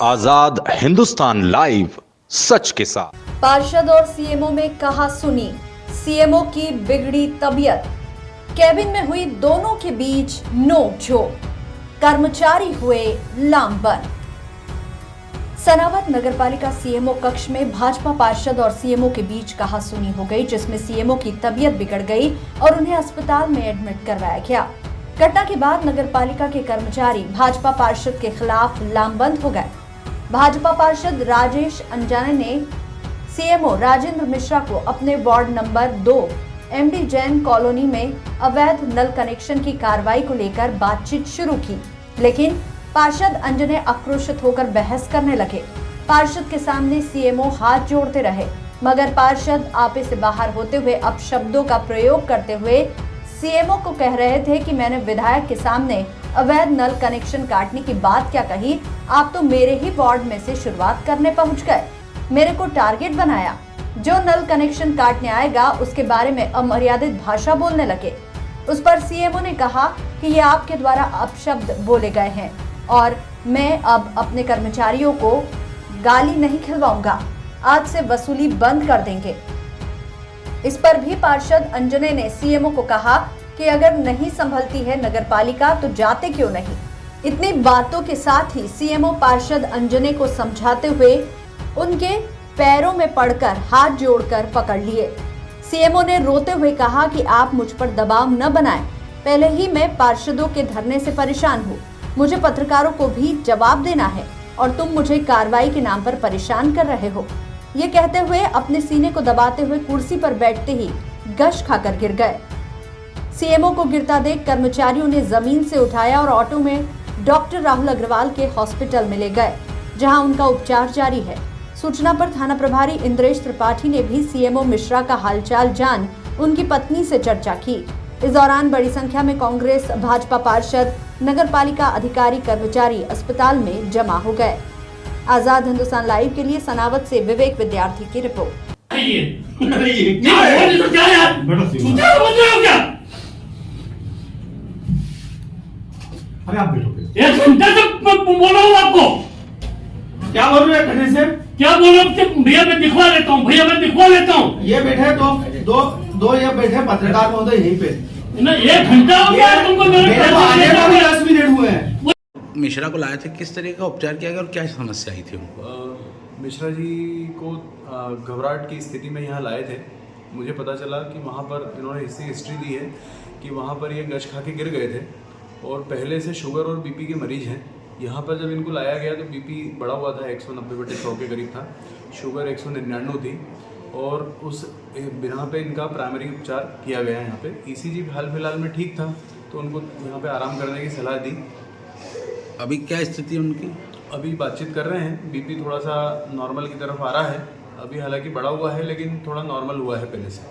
आजाद Hindustan live, सच के साथ। पार्षद और सीएमओ में कहा सुनी, सीएमओ की बिगड़ी तबीयत, कैबिन में हुई दोनों के बीच नोक-झोंक, कर्मचारी हुए लामबंद। सनावद नगरपालिका सीएमओ कक्ष में भाजपा पार्षद और सीएमओ के बीच कहासुनी हो गई, जिसमें सीएमओ की तबीयत बिगड़ गई और उन्हें अस्पताल में एडमिट करवाया गया। घटना के बाद नगरपालिका के कर्मचारी भाजपा पार्षद के खिलाफ लामबंद हो गए। भाजपा पार्षद राजेश अंजाने ने सीएमओ राजेंद्र मिश्रा को अपने ward number 2 MD Jain colony में अवैध नल कनेक्शन की कार्रवाई को लेकर बातचीत शुरू की, लेकिन पार्षद अंजने आक्रोशित होकर बहस करने लगे। पार्षद के सामने सीएमओ हाथ जोड़ते रहे, मगर पार्षद आपे से बाहर होते हुए अपशब्दों का प्रयोग करते हुए सीएमओ को कह रहे थे कि मैंने विधायक के सामने अवैध नल कनेक्शन काटने की बात क्या कही, आप तो मेरे ही वार्ड में से शुरुआत करने पहुंच गए, मेरे को टारगेट बनाया, जो नल कनेक्शन काटने आएगा उसके बारे में अमर्यादित भाषा बोलने लगे। उस पर सीएमओ ने कहा कि ये आपके द्वारा अपशब्द बोले गए हैं और मैं अब अपने कर्मचारियों को गाली नहीं खिलवाऊंगा, आज से वसूली बंद कर देंगे। इस पर भी पार्षद अंजने ने सीएमओ को कहा कि अगर नहीं संभलती है नगरपालिका तो जाते क्यों नहीं। इतनी बातों के साथ ही सीएमओ पार्षद अंजने को समझाते हुए उनके पैरों में पड़कर हाथ जोड़कर पकड़ लिए। सीएमओ ने रोते हुए कहा कि आप मुझ पर दबाव न बनाएं, पहले ही मैं पार्षदों के धरने से परेशान हूँ, मुझे पत्रकारों को भी जवाब देना है और तुम मुझे कार्रवाई के नाम पर परेशान कर रहे हो। ये कहते हुए अपने सीने को दबाते हुए कुर्सी पर बैठते ही गश खाकर गिर गए। सीएमओ को गिरता देख कर्मचारियों ने जमीन से उठाया और ऑटो में डॉक्टर राहुल अग्रवाल के हॉस्पिटल में ले गए, जहां उनका उपचार जारी है। सूचना पर थाना प्रभारी इंद्रेश त्रिपाठी ने भी सीएमओ मिश्रा का हालचाल जान उनकी पत्नी से चर्चा की। इस दौरान बड़ी संख्या में कांग्रेस, भाजपा पार्षद, नगरपालिका अधिकारी, कर्मचारी अस्पताल में जमा हो गए। आजाद हिंदुस्तान लाइव के लिए सनावद से विवेक विद्यार्थी की रिपोर्ट। अरे आप बैठो। एक घंटे से बोल रहा हूँ आपको। क्या बोल रहे हैं घंटे से? क्या बोल रहा हूँ? भैया मैं दिखवा लेता हूँ, भैया मैं दिखवा लेता हूँ। ये बैठे दो ये बैठे पत्रकार महोदय यहीं पे। ना 1 घंटा हो गया तुमको मेरे आने को भी 10 मिनट हुए हैं। मिश्रा को लाए थे, किस तरह का उपचार किया गया और क्या समस्या आई थी उनको? मिश्रा जी को घबराहट की स्थिति में यहाँ लाए थे। मुझे पता चला कि वहाँ पर इन्होंने इसकी हिस्ट्री दी है कि वहाँ पर ये गश खा के गिर गए थे और पहले से शुगर और बीपी के मरीज हैं। यहाँ पर जब इनको लाया गया तो बीपी बढ़ा हुआ था, 190/100 के करीब था, शुगर 199 थी और उस बिना पे इनका प्राइमरी उपचार किया गया यहाँ पे। ईसीजी हाल फिलहाल में ठीक था तो उनको यहाँ पे आराम करने की सलाह दी। अभी क्या स्थिति है उनकी? अभी बातचीत कर रहे हैं, बीपी थोड़ा सा नॉर्मल की तरफ आ रहा है, अभी हालांकि बढ़ा हुआ है लेकिन थोड़ा नॉर्मल हुआ है पहले से।